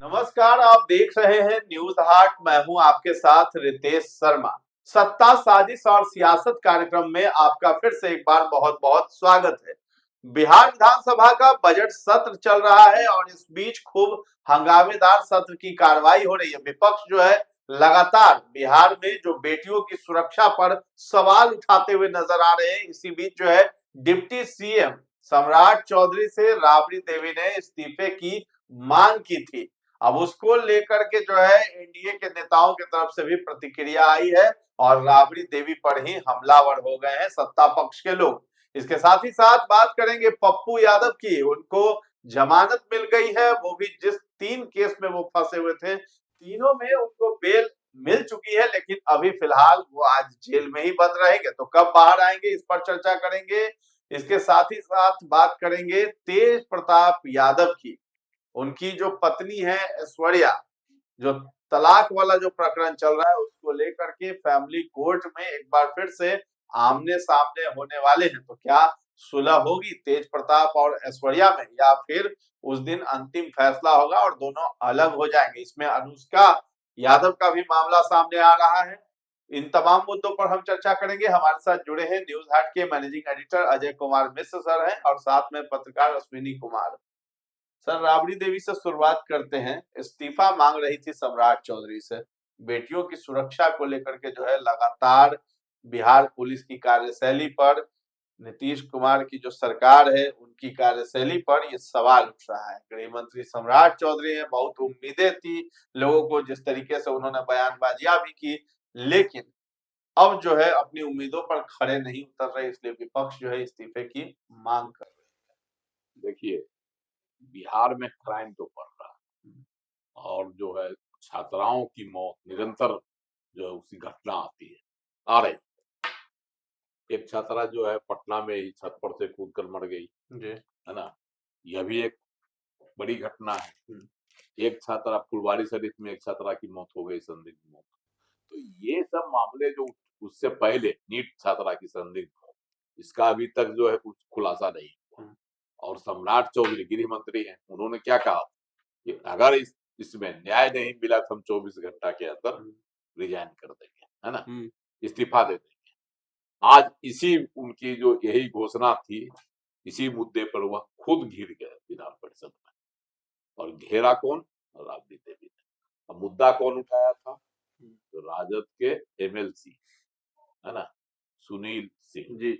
नमस्कार, आप देख रहे हैं न्यूज हाट। मैं हूं आपके साथ रितेश शर्मा। सत्ता साजिश और सियासत कार्यक्रम में आपका फिर से एक बार बहुत बहुत स्वागत है। बिहार विधानसभा का बजट सत्र चल रहा है और इस बीच खूब हंगामेदार सत्र की कार्रवाई हो रही है। विपक्ष जो है लगातार बिहार में जो बेटियों की सुरक्षा पर सवाल उठाते हुए नजर आ रहे हैं। इसी बीच जो है डिप्टी सीएम सम्राट चौधरी से राबड़ी देवी ने इस्तीफे की मांग की थी। अब उसको लेकर के जो है एनडीए के नेताओं की तरफ से भी प्रतिक्रिया आई है और राबड़ी देवी पर ही हमलावर हो गए हैं सत्ता पक्ष के लोग। इसके साथ ही साथ बात करेंगे पप्पू यादव की। उनको जमानत मिल गई है, वो भी जिस 3 केस में वो फंसे हुए थे तीनों में उनको बेल मिल चुकी है, लेकिन अभी फिलहाल वो आज जेल में ही बंद रहेंगे। तो कब बाहर आएंगे इस पर चर्चा करेंगे। इसके साथ ही साथ बात करेंगे तेज प्रताप यादव की। उनकी जो पत्नी है ऐश्वर्या, जो तलाक वाला जो प्रकरण चल रहा है उसको लेकर के फैमिली कोर्ट में एक बार फिर से आमने सामने होने वाले हैं। तो क्या सुलह होगी तेज प्रताप और ऐश्वर्या में, या फिर उस दिन अंतिम फैसला होगा और दोनों अलग हो जाएंगे? इसमें अनुष्का यादव का भी मामला सामने आ रहा है। इन तमाम मुद्दों पर हम चर्चा करेंगे। हमारे साथ जुड़े हैं न्यूज हाट के managing editor Ajay Kumar Mishra sir हैं और साथ में पत्रकार अश्विनी कुमार। सर, राबड़ी देवी से शुरुआत करते हैं। इस्तीफा मांग रही थी सम्राट चौधरी से। बेटियों की सुरक्षा को लेकर के जो है लगातार बिहार पुलिस की कार्यशैली पर, नीतीश कुमार की जो सरकार है उनकी कार्यशैली पर ये सवाल उठ रहा है। गृह मंत्री सम्राट चौधरी हैं, बहुत उम्मीदें थी लोगों को जिस तरीके से उन्होंने बयानबाजियां भी की, लेकिन अब जो है अपनी उम्मीदों पर खड़े नहीं उतर रहे, इसलिए विपक्ष जो है इस्तीफे की मांग कर रहे हैं। देखिए, बिहार में क्राइम तो बढ़ रहा है और जो है छात्राओं की मौत निरंतर जो है उसकी घटना आती है आ रही। एक छात्रा जो है पटना में ही छत पर से कूद कर मर गई जी। है ना, यह भी एक बड़ी घटना है। एक छात्रा फुलवारी शरीफ में एक छात्रा की मौत हो गई, संदिग्ध मौत। तो ये सब मामले जो उससे पहले नीट छात्रा की संदिग्ध मौत, इसका अभी तक जो है कुछ खुलासा नहीं हुआ। और सम्राट चौधरी गृह मंत्री हैं, उन्होंने क्या कहा कि अगर इसमें न्याय नहीं मिला तो हम 24 घंटा के अंदर रिजाइन कर देंगे, है ना, इस्तीफा दे देंगे। आज इसी उनकी जो यही घोषणा थी, इसी मुद्दे पर वह खुद घिर गए विधान परिषद में। और घेरा कौन? राबड़ी देवी ने। अब मुद्दा कौन उठाया था? तो राजद के एमएलसी, है ना, सुनील सिंह जी।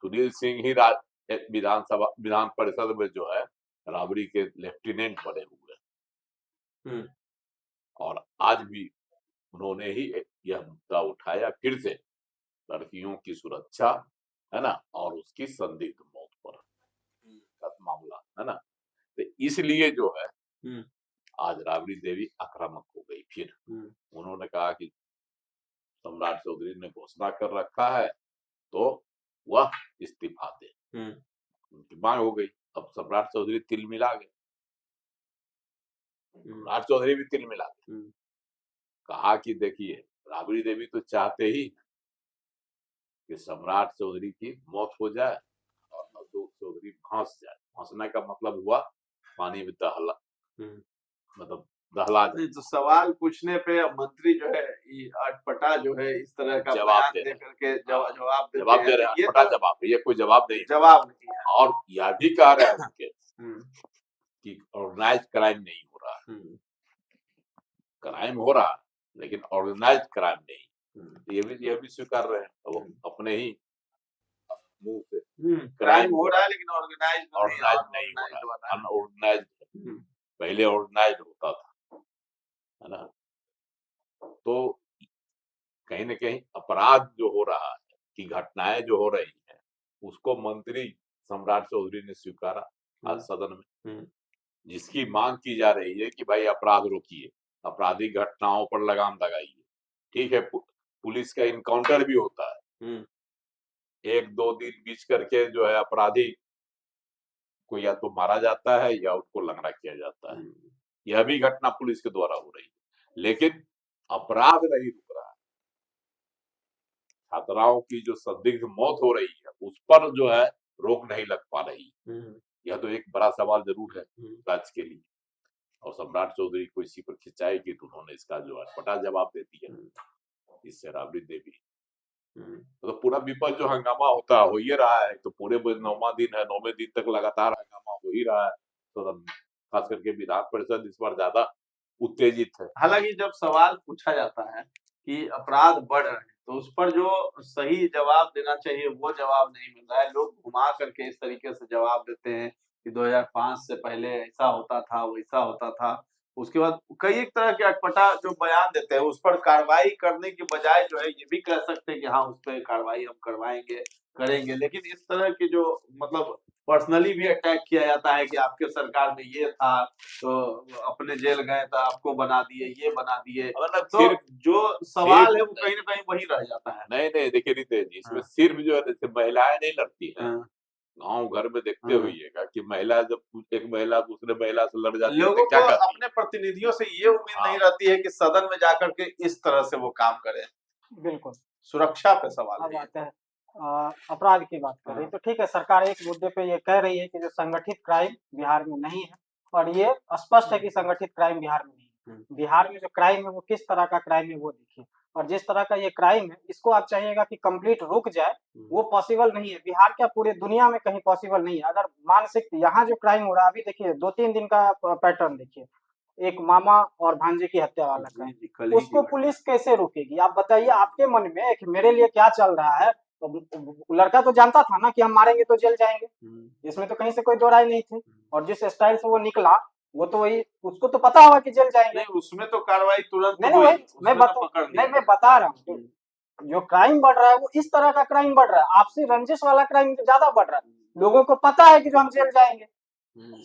सुनील सिंह ही विधान परिषद में जो है राबड़ी के लेफ्टिनेंट बने हुए। और आज भी उन्होंने ही यह मुद्दा उठाया फिर से, लड़कियों की सुरक्षा, है ना, और उसकी संदिग्ध मौत पर मामला, है ना। तो इसलिए जो है आज राबड़ी देवी आक्रामक हो गई। फिर उन्होंने कहा कि सम्राट चौधरी ने घोषणा कर रखा है तो वह इस्तीफा दे। उनकी मांग हो गई। अब सम्राट चौधरी तिल मिला गए, सम्राट चौधरी भी तिल मिला गए। कहा कि देखिए, राबड़ी देवी तो चाहते ही कि सम्राट चौधरी की मौत हो जाए और नवजोत चौधरी फंस जाए। फंसने का मतलब हुआ पानी में दहला, मतलब दहला जाए। तो सवाल पूछने पे मंत्री जो है अटपटा जो है इस तरह का जवाब दे करके जवाब दे रहे हैं। अटपटा जवाब, ये कोई जवाब नहीं है। और यह भी कह रहे हैं कि ऑर्गेनाइज क्राइम नहीं हो रहा। क्राइम हो रहा लेकिन ऑर्गेनाइज क्राइम नहीं। ये भी स्वीकार रहे हैं। वो अपने ही मुंह से क्राइम हो रहा है लेकिन ऑर्गेनाइज नहीं हो रहा, अनऑर्गेनाइज। पहले ऑर्गेनाइज होता था, है ना। तो कहीं न कहीं अपराध जो हो रहा है, की घटनाएं जो हो रही है, उसको मंत्री सम्राट चौधरी ने स्वीकारा आज सदन में, जिसकी मांग की जा रही है कि भाई अपराध रोकिए, आपराधिक घटनाओं पर लगाम लगाइए। ठीक है, पुलिस का इनकाउंटर भी होता है, 1-2 दिन बीच करके जो है अपराधी को या तो मारा जाता है या उसको लंगड़ा किया जाता है। यह भी घटना पुलिस के द्वारा हो रही है, लेकिन अपराध नहीं रुक रहा है। छात्राओं की जो संदिग्ध मौत हो रही है उस पर जो है रोक नहीं लग पा रही। यह तो एक बड़ा सवाल जरूर है राज्य के लिए। और सम्राट चौधरी को इसी पर खिंचाएगी तो उन्होंने इसका जो अटपटा जवाब दे दिया। इससे राबड़ी देवी तो पूरा विपक्ष जो हंगामा होता हो ही रहा है, तो पूरे 9वां दिन है, 9वें दिन तक लगातार हंगामा हो ही रहा है। तो खास करके विधान परिषद इस बार ज्यादा उत्तेजित है। हालांकि जब सवाल पूछा जाता है कि अपराध बढ़ रहे हैं तो उस पर जो सही जवाब देना चाहिए वो जवाब नहीं मिल रहा है। लोग घुमा करके इस तरीके से जवाब देते हैं कि 2005 से पहले ऐसा होता था, वैसा होता था। उसके बाद कई एक तरह के अटपटा जो बयान देते हैं, उस पर कार्रवाई करने की बजाय जो है ये भी कह सकते हैं कि हाँ उस पर कार्रवाई हम करवाएंगे, करेंगे। लेकिन इस तरह की जो मतलब पर्सनली भी अटैक किया जाता है कि आपके सरकार में ये था तो अपने जेल गए तो आपको बना दिए, ये बना दिए। मतलब तो जो सवाल है वो कहीं ना कहीं वही रह जाता है। नहीं देखिए रितेश जी, इसमें सिर्फ जो है जैसे महिलाएं नहीं लड़ती है, गांव घर में देखते होइएगा कि महिला जब एक महिला दूसरे महिला से लड़ जाती है लोगों तो क्या को करती अपने प्रतिनिधियों से ये उम्मीद नहीं रहती है कि सदन में जाकर के इस तरह से वो काम करें। बिल्कुल सुरक्षा पे सवाल अब है। आते हैं अपराध की बात कर रही तो ठीक है, सरकार एक मुद्दे पे ये कह रही है कि जो संगठित क्राइम बिहार में नहीं है, और ये स्पष्ट है कि संगठित क्राइम बिहार में नहीं है। बिहार में जो क्राइम है वो किस तरह का क्राइम है वो देखिए, और जिस तरह का ये क्राइम है इसको आप चाहिएगा कि कंप्लीट रुक जाए, वो पॉसिबल नहीं है। बिहार क्या पूरे दुनिया में कहीं पॉसिबल नहीं है। अगर मानसिक यहाँ जो क्राइम हो रहा है अभी देखिए 2-3 दिन का पैटर्न देखिए, एक मामा और भांजे की हत्या वाला क्राइम, उसको पुलिस कैसे रोकेगी आप बताइए। आपके मन में एक मेरे लिए क्या चल रहा है, तो लड़का तो जानता था ना कि हम मारेंगे तो जेल जाएंगे, इसमें तो कहीं से कोई दो राय नहीं थी। और जिस स्टाइल से वो निकला वो तो वही, उसको तो पता होगा कि जेल जाएंगे। नहीं, उसमें तो कार्रवाई तुरंत नहीं मैं बता रहा हूँ जो क्राइम बढ़ रहा है वो इस तरह का क्राइम बढ़ रहा है, आपसी रंजिश वाला क्राइम ज्यादा बढ़ रहा है। लोगों को पता है कि जो हम जेल जाएंगे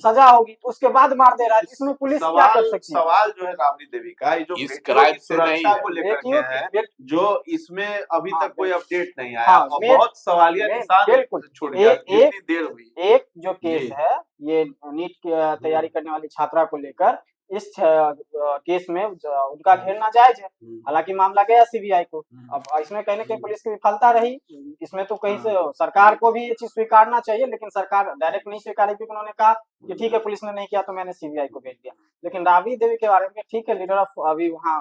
सजा होगी, उसके बाद मार दे रहा है। इसमें पुलिस क्या कर सकती है? सवाल जो है राबड़ी देवी का, जो इस क्राइम से सुरक्षा को लेकर के है, जो इसमें अभी तक कोई अपडेट नहीं आया और बहुत सवालिया निशान छोड़ गया। कितनी देर हुई? एक जो केस है ये नीट की तैयारी करने वाली छात्रा को लेकर, इस केस में उनका घेरना जायज है, हालांकि मामला गया सीबीआई को। अब इसमें कहीं ना कहीं पुलिस की विफलता रही, इसमें तो कहीं से सरकार को भी ये चीज स्वीकारना चाहिए, लेकिन सरकार डायरेक्ट नहीं स्वीकारी क्योंकि उन्होंने कहा कि ठीक है पुलिस ने नहीं किया तो मैंने सीबीआई को भेज दिया। लेकिन राबड़ी देवी के बारे में ठीक है, लीडर ऑफ अभी वहाँ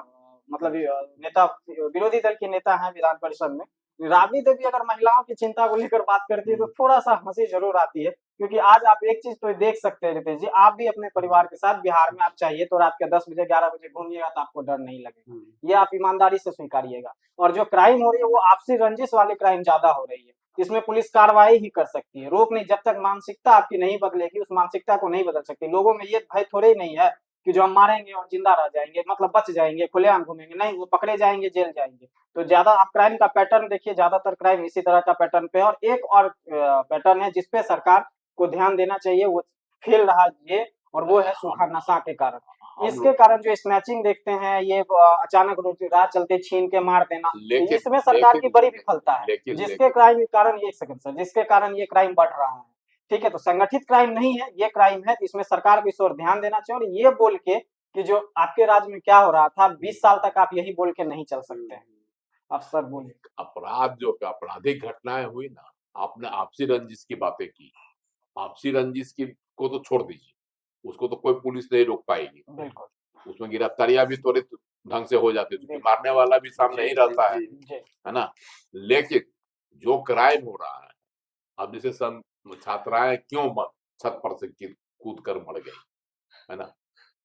मतलब नेता, विरोधी दल के नेता है विधान परिषद में, राबड़ी देवी अगर महिलाओं की चिंता को लेकर बात करती है तो थोड़ा सा हंसी जरूर आती है। क्योंकि आज आप एक चीज तो देख सकते हैं रितेश जी, आप भी अपने परिवार के साथ बिहार में आप चाहिए तो रात के 10 बजे 11 बजे घूमिएगा तो आपको डर नहीं लगेगा, ये आप ईमानदारी से स्वीकारिएगा। और जो क्राइम हो रही है वो आपसी रंजिश वाले क्राइम ज्यादा हो रही है, इसमें पुलिस कार्रवाई ही कर सकती है, रोक नहीं। जब तक मानसिकता आपकी नहीं बदलेगी उस मानसिकता को नहीं बदल सकती। लोगों में ये भय थोड़े ही नहीं है कि जो हम मारेंगे और जिंदा रह जाएंगे, मतलब बच जाएंगे, खुलेआम घूमेंगे, नहीं, वो पकड़े जाएंगे, जेल जाएंगे। तो ज्यादा आप क्राइम का पैटर्न देखिए, ज्यादातर क्राइम इसी तरह का पैटर्न पे। और एक और पैटर्न है जिसपे सरकार को ध्यान देना चाहिए, वो फेल रहा ये, और वो है सूखा नशा के कारण। इसके कारण जो स्नैचिंग देखते हैं, ये अचानक राह चलते छीन के मार देना, इसमें सरकार की बड़ी विफलता है, जिसके क्राइम कारण ये सेकंड सर, जिसके कारण ये क्राइम बढ़ रहा है। ठीक है, तो संगठित क्राइम नहीं है, ये क्राइम है, इसमें सरकार को इस ओर ध्यान देना चाहिए। और ये बोल के कि जो आपके राज्य में क्या हो रहा था 20 साल तक, आप यही बोल के नहीं चल सकते हैं। अब सर बोलिए। अपराध जो आपराधिक घटनाएं हुई ना, आपने आपसी रंजिश की बातें की, आपसी रंजिश की को तो छोड़ दीजिए, उसको तो कोई पुलिस नहीं रोक पाएगी। बिल्कुल, उसमें गिरफ्तारियां भी त्वरित ढंग से हो जाती है क्योंकि मारने वाला भी सामने ही रहता है ना। लेकिन जो क्राइम हो रहा है अब, जैसे छात्राएं क्यों छत पर से कूद कर मर गई, है ना,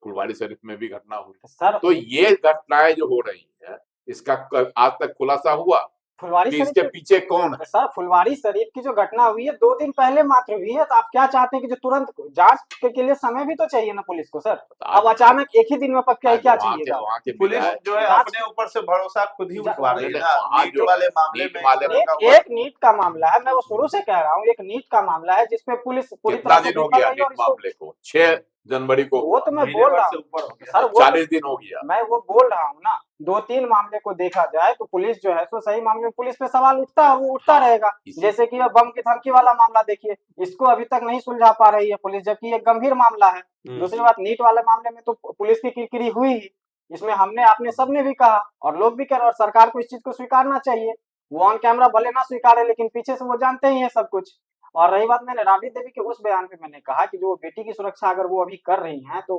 फुलवारी शरीफ में भी घटना हुई सर। तो ये घटनाएं जो हो रही है, इसका आज तक खुलासा हुआ फुलवारी कि इसके पीछे कौन है? सर फुलवारी शरीफ की जो घटना हुई है 2 दिन पहले मात्र हुई है, तो आप क्या चाहते हैं कि जो तुरंत जांच के लिए समय भी तो चाहिए ना पुलिस को सर। अब अचानक एक ही दिन में पक्का क्या चाहिए? पुलिस जो है अपने ऊपर से भरोसा खुद ही उठवा रही है ना। नीट वाले मामले में एक नीट का मामला है, मैं वो शुरू से कह रहा हूँ, एक नीट का मामला है जिसपे पुलिस पूरी तरह से हो गया मामले को 6 जनवरी को, वो तो मैं बोल रहा हूँ सर, 40 दिन हो गया, मैं वो बोल रहा हूँ ना। 2-3 मामले को देखा जाए तो पुलिस जो है तो सही मामले में पुलिस पे सवाल उठता है, वो उठता रहेगा। जैसे कि बम की धमकी वाला मामला देखिए, इसको अभी तक नहीं सुलझा पा रही है पुलिस, जबकि एक गंभीर मामला है। दूसरी बात, नीट वाले मामले में तो पुलिस की किरकिरी हुई ही, इसमें हमने आपने सबने भी कहा और लोग भी कह रहे, और सरकार को इस चीज को स्वीकारना चाहिए। वो ऑन कैमरा भले ना स्वीकारे, लेकिन पीछे से वो जानते ही है सब कुछ। और रही बात, मैंने राबड़ी देवी के उस बयान पे मैंने कहा कि जो बेटी की सुरक्षा अगर वो अभी कर रही हैं तो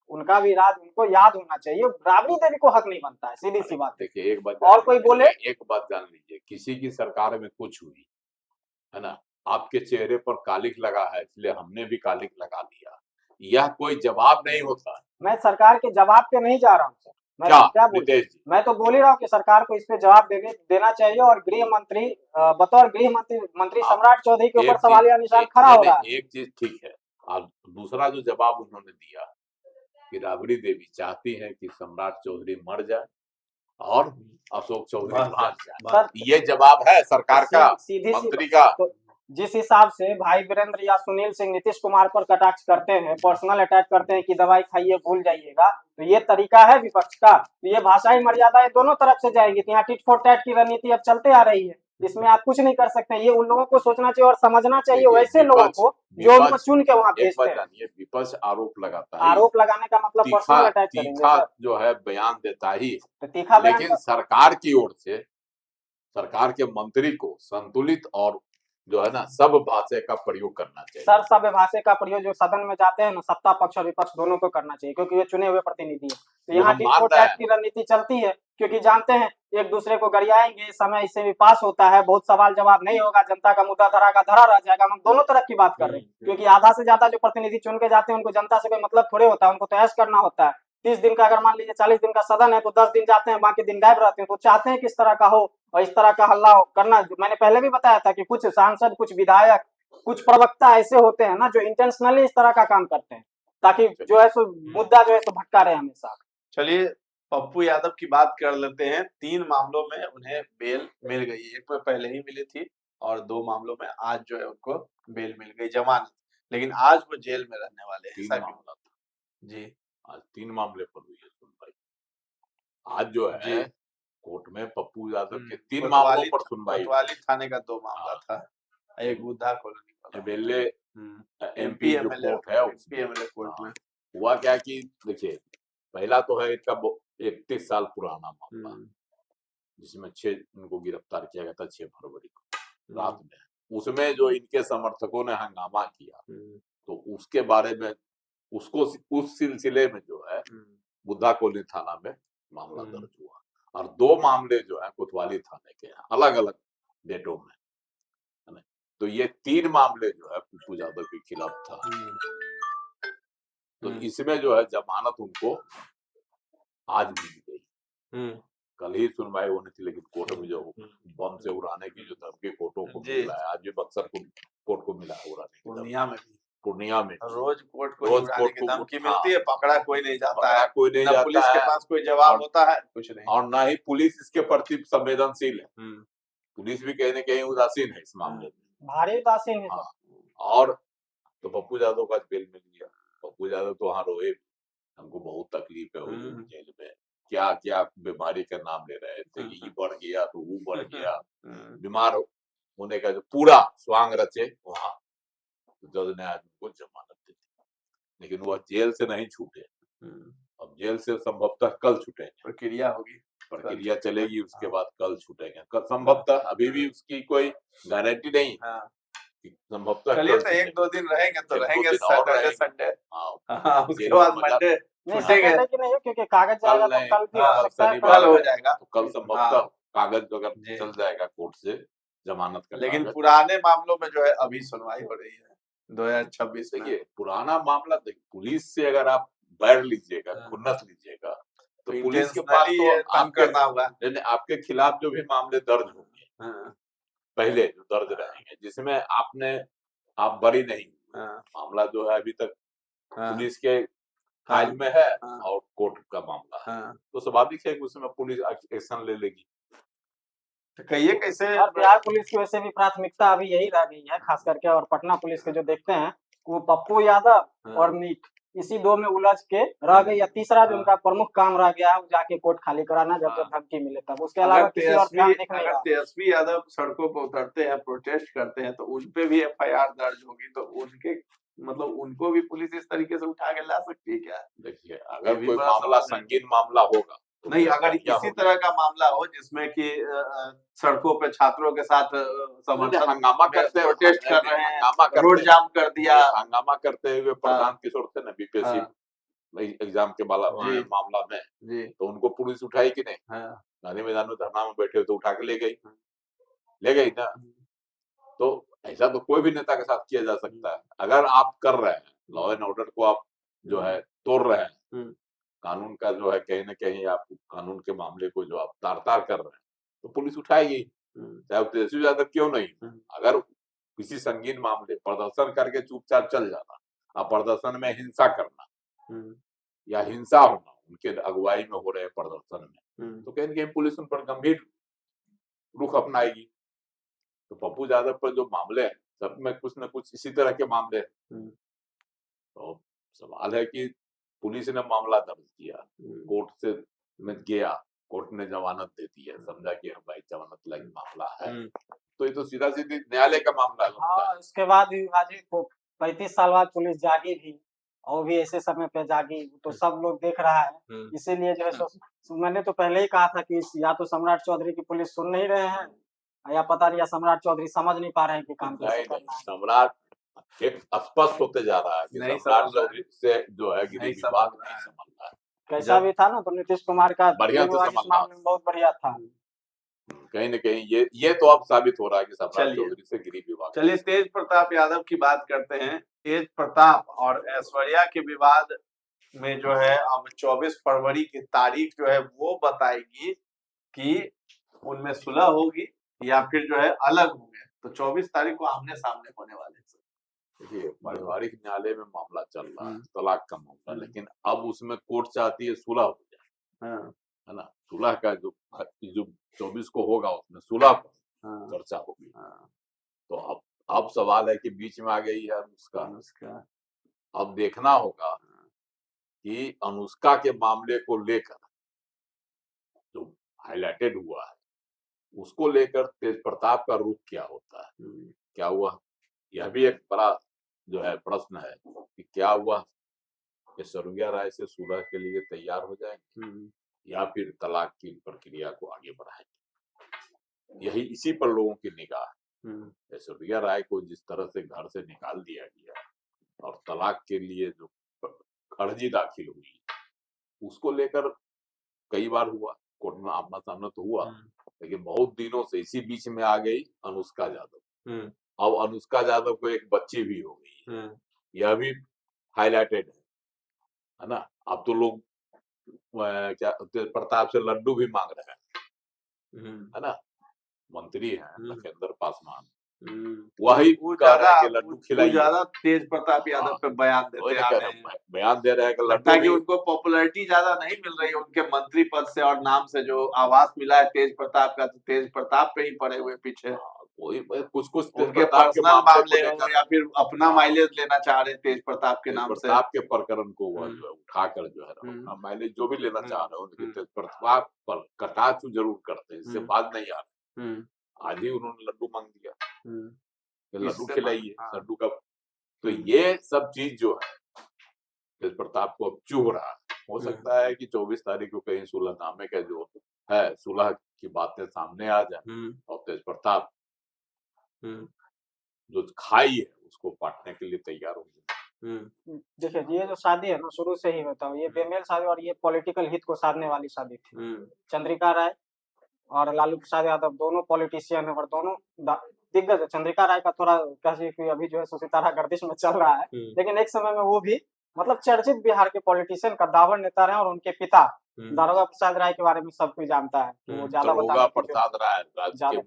उनका भी राज उनको याद होना चाहिए। राबड़ी देवी को हक नहीं बनता है, सीधी सी बात। देखिए एक बात और कोई बोले, एक बात जान लीजिए, किसी की सरकार में कुछ हुई है ना, आपके चेहरे पर कालिक लगा है इसलिए हमने भी कालिक लगा लिया, यह कोई जवाब नहीं होता। मैं सरकार के जवाब पे नहीं जा रहा हूँ सर, मैं क्या बोल, नितेश जी, मैं तो बोल ही रहा हूँ कि सरकार को इस पे जवाब देना चाहिए। और गृह मंत्री बतौर गृह मंत्री सम्राट चौधरी के ऊपर सवालिया निशान खड़ा हो रहा है। एक चीज ठीक है, और दूसरा जो जवाब उन्होंने दिया कि राबड़ी देवी चाहती है कि सम्राट चौधरी मर जाए और अशोक चौधरी भाग जाए। सर ये जवाब है सरकार का, सीधी मंत्री का। तो जिस हिसाब से भाई वीरेंद्र या सुनील सिंह नीतीश कुमार पर कटाक्ष करते हैं, पर्सनल अटैक करते हैं कि दवाई खाइए भूल जाइएगा, तो ये तरीका है विपक्ष का। तो ये भाषाई मर्यादाएं दोनों तरफ से जाएगी। तो यहाँ टिट फॉर टैट की रणनीति अब चलते आ रही है, इसमें आप कुछ नहीं कर सकते। ये उन लोगों को सोचना चाहिए और समझना चाहिए वैसे लोगों को जो उनको चुन के वहाँ भेजते हैं। विपक्ष आरोप लगाता है, आरोप लगाने का मतलब पर्सनल अटैक करेंगे। तीखा जो है बयान देता ही, तो तीखा लेकिन सरकार की ओर से सरकार के मंत्री को संतुलित और जो है ना सब भाषा का प्रयोग करना चाहिए। सर सब भाषा का प्रयोग जो सदन में जाते हैं ना, सत्ता पक्ष और विपक्ष दोनों को करना चाहिए, क्योंकि ये चुने हुए प्रतिनिधि है। तो यहाँ टिट फॉर टैट की रणनीति चलती है, क्योंकि जानते हैं एक दूसरे को गरियाएंगे, समय इससे भी पास होता है, बहुत सवाल जवाब नहीं होगा, जनता का मुद्दा धरा का धरा रह जाएगा। हम दोनों तरफ की बात कर रहे हैं, क्योंकि आधा से ज्यादा जो प्रतिनिधि चुन के जाते हैं उनको जनता से कोई मतलब थोड़े होता है, उनको तो ऐश करना होता है। 30 दिन का अगर मान लीजिए 40 दिन का सदन है तो 10 दिन जाते हैं, बाकी दिन गायब रहते हैं। तो चाहते हैं किस तरह का हो और इस तरह का हल्ला करना। मैंने पहले भी बताया था कि कुछ सांसद, कुछ विधायक, कुछ प्रवक्ता ऐसे होते हैं ना जो इंटेंशनली इस तरह का काम करते हैं, ताकि जो है सो मुद्दा जो है सो भटका रहे हमेशा। चलिए पप्पू यादव की बात कर लेते हैं। 3 मामलों में उन्हें बेल मिल गई, एक में पहले ही मिली थी और 2 मामलों में आज जो है उनको बेल मिल गई, जमानत। लेकिन आज वो जेल में रहने वाले हैं। ऐसा क्यों? जी, आज 3 मामले पर हुई है सुनवाई। आज जो है कोर्ट में पप्पू यादव के 3 मामलों पर सुनवाई। कोतवाली थाने का 2 मामला था, एक बुद्धा कॉलोनी का, एमएलए एमपी एमएलए कोर्ट में हुआ क्या कि देखिए, पहला तो है इसका 31 साल पुराना मामला, जिसमें 6 इनको गिरफ्तार किया गया था 6 फरवरी को रात में। उसमें जो इनके समर्थकों ने हंगामा किया, तो उसके बारे में उसको उस सिलसिले में जो है बुद्धा कॉलोनी थाना में मामला दर्ज हुआ। और 2 मामले जो है कोतवाली थाने के हैं, अलग अलग डेटों में। तो ये 3 मामले जो है पप्पू यादव के खिलाफ था। तो इसमें जो है जमानत उनको आज मिल गई। कल ही सुनवाई होनी थी, लेकिन कोर्ट में जो बम से उड़ाने की जो धमकी कोर्टों को मिला है, आज भी बक्सर कोर्ट को मिला है उड़ाने की, पूर्णिया में रोज कोर्ट को धमकी मिलती है, पकड़ा कोई नहीं जाता है, कोई नहीं जाता, पुलिस के पास कोई जवाब होता है कुछ नहीं, और ना ही पुलिस इसके प्रति संवेदनशील है। पुलिस भी कहीं न कहीं उदासीन है इस मामले में, भारी उदासीन है। और तो पप्पू यादव का बेल मिल गया। पप्पू यादव तो वहाँ रोए, हमको बहुत तकलीफ है जेल में, क्या क्या बीमारी का नाम ले रहे थे, ये बढ़ गया तो वो बढ़ गया, बीमार होने का जो पूरा स्वांग रचे वहाँ। जज ने आज उनको जमानत दी, लेकिन वह जेल से नहीं छूटे। अब जेल से संभवतः कल छूटेंगे, प्रक्रिया होगी, प्रक्रिया चलेगी, उसके बाद कल छूटेंगे। कल संभवतः, अभी भी उसकी कोई गारंटी नहीं है, संभवतः चलिए तो 1-2 दिन रहेंगे तो रहेंगे, सैटरडे संडे, उसके बाद मंडे छूटेंगे कि नहीं, क्योंकि कागज जाएगा तो कल भी हो सकता है, कल हो जाएगा, तो कल संभवतः कागज अगर चल जाएगा कोर्ट से जमानत का। लेकिन पुराने मामलों में जो है अभी सुनवाई हो रही है 2026 में। देखिए पुराना मामला, पुलिस से अगर आप बैर लीजिएगा, खुन्नस लीजिएगा, तो पुलिस के पास तो करना होगा, आपके खिलाफ जो भी मामले दर्ज होंगे पहले जो दर्ज रहेंगे, जिसमें आप बरी नहीं, मामला जो है अभी तक पुलिस के फाइल में है और कोर्ट का मामला है, तो स्वाभाविक है कि उसमें पुलिस एक्शन ले लेगी। तो कहिए कैसे। और बिहार पुलिस की वैसे भी प्राथमिकता अभी यही रह गई है, खास करके, और पटना पुलिस के जो देखते हैं वो पप्पू यादव और नीट, इसी 2 में उलझ के रह गई। या तीसरा जो उनका प्रमुख काम रह गया है वो जाके कोर्ट खाली कराना, जब जब धमकी मिले तब। उसके अलावा किसी और ध्यान देखने का। तेजस्वी यादव सड़कों पर उतरते हैं, प्रोटेस्ट करते हैं, तो उनपे भी FIR दर्ज होगी, तो उनके मतलब उनको भी पुलिस इस तरीके से उठा के ला सकती है क्या? देखिए अगर कोई मामला संगीन मामला होगा तो नहीं, फिर अगर क्या इसी होगा? तरह का मामला हो जिसमें कि सड़कों पे छात्रों के साथ समर्थन हंगामा में करते प्रोटेस्ट कर रहे हंगामा हैं, रोड करते जाम कर दिया। हंगामा करते हुए प्रधान हाँ, किशोर थे ना बीपीएससी हाँ, एग्जाम के जी, मामला में, जी, तो उनको पुलिस उठाई कि नहीं? हाँ, गांधी मैदान में धरना में बैठे तो उठा के ले गई ना। तो ऐसा तो कोई भी नेता के साथ किया जा सकता है। अगर आप कर रहे हैं लॉ एंड ऑर्डर को, आप जो है तोड़ रहे हैं, कानून का जो है कहीं ना कहीं आप कानून के मामले को जो आप तार तार कर रहे हैं, तो पुलिस उठाएगी, चाहे वो तेजस्वी यादव क्यों नहीं। अगर किसी संगीन मामले प्रदर्शन करके चुपचाप चल जाना, अब प्रदर्शन में हिंसा करना या हिंसा होना उनके अगुवाई में हो रहे प्रदर्शन में, तो कहीं ना कहीं पुलिस उन पर गंभीर रुख अपनाएगी। तो पप्पू यादव पर जो मामले हैं, सब में कुछ न कुछ इसी तरह के मामले हैं। तो सवाल है कि पुलिस ने मामला दर्ज किया, कोर्ट से में गया, कोर्ट ने जमानत दे दी है, समझा कि हाँ भाई जमानत लायक मामला है, तो ये तो सीधा सीधी न्यायालय का मामला है। हाँ, उसके बाद भी हाजी को 35 साल बाद पुलिस जागी भी, और भी ऐसे समय पे जागी, तो सब लोग देख रहा है। इसीलिए जो है मैंने तो पहले ही कहा था कि या तो सम्राट चौधरी की पुलिस सुन नहीं रहे हैं, या पता नहीं, या सम्राट चौधरी समझ नहीं पा रहे हैं कि काम कैसे करना है। सम्राट एक स्पष्ट होते जा रहा है कि नहीं सम्राट समझ रहा है। चौधरी से जो है गिरी नहीं विवाद समझ रहा नहीं है। समझ रहा है। कैसा भी था ना, तो नीतीश कुमार का बढ़िया गृह से विभाग इस समझ रहा मामले में बहुत बढ़िया था। कहीं न कहीं ये तो अब साबित हो रहा है कि सम्राट चलिए। चौधरी से गिरी विवाद। चलिए, तेज प्रताप यादव की बात करते हैं। तेज प्रताप और ऐश्वर्या के विवाद में जो है अब 24 फरवरी की तारीख जो है वो बताएगी कि उनमें सुलह होगी या फिर जो है अलग होंगे। तो 24 तारीख को आमने सामने होने वाले हैं। देखिए, पारिवारिक न्यायालय में मामला चल रहा है, तलाक का मामला, लेकिन अब उसमें कोर्ट चाहती है सुलह हो जाए, है ना। सुलह का जो 24 को होगा उसमें सुलह पर चर्चा होगी। तो अब सवाल है कि बीच में आ गई है अनुष्का। अब देखना होगा कि अनुष्का के मामले को लेकर जो हाईलाइटेड हुआ है उसको लेकर तेज प्रताप का रुख क्या होता है, क्या हुआ। यह भी एक बड़ा जो है प्रश्न है कि क्या हुआ कि ऐश्वर्या राय से सुलह के लिए तैयार हो जाएंगे या फिर तलाक की प्रक्रिया को आगे बढ़ाएंगे। यही इसी पर लोगों की निगाह है। ऐश्वर्या राय को जिस तरह से घर से निकाल दिया गया और तलाक के लिए जो अर्जी दाखिल हुई उसको लेकर कई बार हुआ कोर्ट में आमना सामना तो हुआ, लेकिन बहुत दिनों से इसी बीच में आ गई अनुष्का यादव। अब अनुष्का यादव को एक बच्ची भी हो गई, यह भी हाईलाइटेड है ना। अब तो लोग क्या प्रताप से लड्डू भी मांग रहे हैं, है ना। मंत्री हैं लखेंद्र पासवान, वही कह रहे हैं कि लड्डू खिलाइए। ज्यादा तेज प्रताप यादव पे बयान देते आ रहे हैं। बयान दे रहे हैं कि लगता है कि उनको पॉपुलैरिटी ज्यादा नहीं मिल रही है उनके मंत्री पद से और नाम से जो आवास मिला है तेज प्रताप का, तो तेज प्रताप पे ही पड़े हुए पीछे। कोई कुछ उनके पर्सनल मामले हो या फिर अपना माइलेज लेना चाह रहे तेज प्रताप के नाम से। प्रताप के प्रकरण को वह जो है उठाकर जो है अपना माइलेज जो भी लेना चाह रहे हो, लेकिन तेज प्रताप पर कटाक्ष जरूर करते हैं, इससे बात नहीं आ रही। आज ही उन्होंने लड्डू मांग दिया कि लड्डू खिलाइए, लड्डू का। तो ये सब चीज जो है तेज प्रताप को अब चुभ रहा है। हो सकता है कि 24 तारीख को कहीं सुलहनामे का जो है सुलह की बातें सामने आ जाए और तेज प्रताप जो खाई है उसको पाटने के लिए तैयार हो जाए। देखिए, ये जो शादी है ना शुरू से ही होता है, ये बेमेल शादी और ये पॉलिटिकल हित को साधने वाली शादी थी। चंद्रिका राय और लालू प्रसाद यादव दोनों पॉलिटिशियन है और दोनों दिग्गज है। चंद्रिका राय का थोड़ा कह अभी जो है सुसितारा गर्दिश में चल रहा है, लेकिन एक समय में वो भी मतलब चर्चित बिहार के पॉलिटिशियन का दावर नेता रहे और उनके पिता दारोगा प्रसाद राय के बारे में सब कोई जानता है। वो ज्यादा प्रसाद राय राज्य के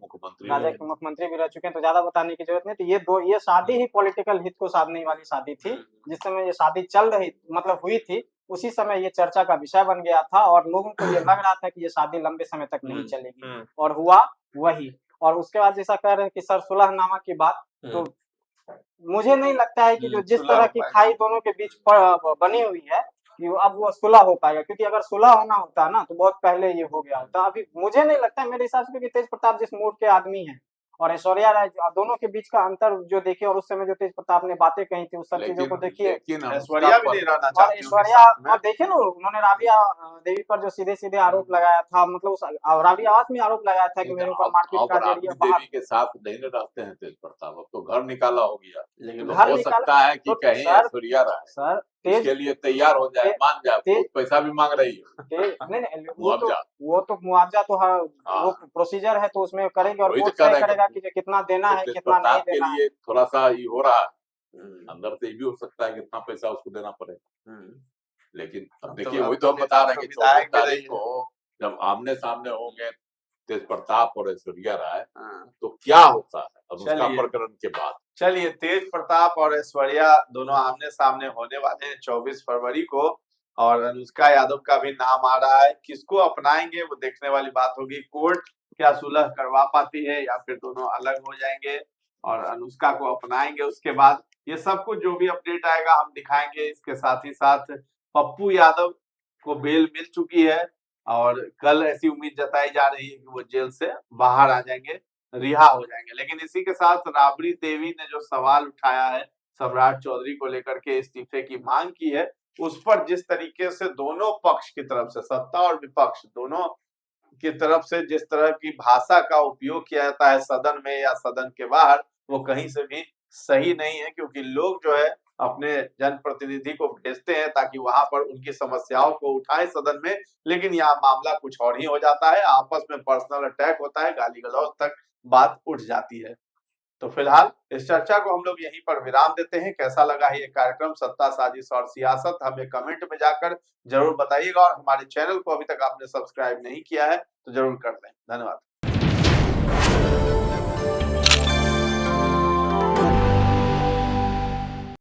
मुख्यमंत्री भी रह चुके हैं, तो ज्यादा बताने की जरूरत नहीं। तो ये शादी ही पॉलिटिकल हित को साधने वाली शादी थी। जिस समय ये शादी चल रही मतलब हुई थी उसी समय ये चर्चा का विषय बन गया था और लोगों को ये लग रहा था कि ये शादी लंबे समय तक नहीं चलेगी, और हुआ वही। और उसके बाद जैसा कह रहे हैं कि सर सुलहनामा की बात, तो मुझे नहीं लगता है कि जो जिस तरह की खाई दोनों के बीच बनी हुई है कि अब वो सुलह हो पाएगा, क्योंकि अगर सुलह होना होता ना तो बहुत पहले ये हो गया होता। अभी मुझे नहीं लगता है, मेरे हिसाब से, कि तेज प्रताप जिस मूड के आदमी है और ऐश्वर्या राय, दोनों के बीच का अंतर जो देखिए, और उस समय जो तेज प्रताप ने बातें कही थी, उस सब चीजों को देखिए। लेकिन ऐश्वर्या भी नहीं रहना और चाहती उनके ऐश्वर्या, साथ में। और देखिए ना, उन्होंने राबिया देवी पर जो सीधे सीधे आरोप लगाया था, मतलब उस राबिया आवास में आरोप लगाया था कि मेरे ऊपर मारपीट का राबड़ी जरिए बाहर। देवी के साथ नहीं न रहते हैं तेज प्रताप, अब तो घर निकाला हो गया। लेकिन तो घर हो निकाला सकता है कि तो कहीं सर, ऐश्वर्या राय सर तेज इसके लिए तैयार हो जाए, मान जाए, तेज- बहुत पैसा भी मांग रही है नहीं, मुआवजा। वो तो मुआवजा तो हर हाँ। वो प्रोसीजर है, तो उसमें करेंगे और वही तो कोर्ट कह तय रहे हैं करेगा कि कि कितना देना है, तेज कितना नहीं प्रताप के देना है। लिए थोड़ा सा ये हो रहा है, अंदर से ये भी हो सकता है कितना पैसा उसको देना पड़ेगा। लेकिन अब देखिए, वही तो हम बता रहे हैं कि 24 तारीख को जब आमने सामने होंगे तेज प्रताप और ऐश्वर्या राय, तो क्या होता है अनुष्का प्रकरण के बाद। चलिए, तेज प्रताप और ऐश्वर्या दोनों आमने सामने होने वाले हैं 24 फरवरी को, और अनुष्का यादव का भी नाम आ रहा है। किसको अपनाएंगे वो देखने वाली बात होगी। कोर्ट क्या सुलह करवा पाती है, या फिर दोनों अलग हो जाएंगे और अनुष्का को अपनाएंगे। उसके बाद ये सब कुछ जो भी अपडेट आएगा हम दिखाएंगे। इसके साथ ही साथ पप्पू यादव को बेल मिल चुकी है, और कल ऐसी उम्मीद जताई जा रही है कि वो जेल से बाहर आ जाएंगे, रिहा हो जाएंगे। लेकिन इसी के साथ राबड़ी देवी ने जो सवाल उठाया है सम्राट चौधरी को लेकर के, इस्तीफे की मांग की है, उस पर जिस तरीके से दोनों पक्ष की तरफ से, सत्ता और विपक्ष दोनों की तरफ से जिस तरह की भाषा का उपयोग किया जाता है सदन में या सदन के बाहर, वो कहीं से भी सही नहीं है। क्योंकि लोग जो है अपने जनप्रतिनिधि को भेजते हैं ताकि वहां पर उनकी समस्याओं को उठाए सदन में, लेकिन यहाँ मामला कुछ और ही हो जाता है। आपस में पर्सनल अटैक होता है, गाली गलौज तक बात उठ जाती है। तो फिलहाल इस चर्चा को हम लोग यहीं पर विराम देते हैं। कैसा लगा है ये कार्यक्रम सत्ता, साजिश और सियासत, हमें कमेंट में जाकर जरूर बताइएगा, और हमारे चैनल को अभी तक आपने सब्सक्राइब नहीं किया है तो जरूर कर लें। धन्यवाद।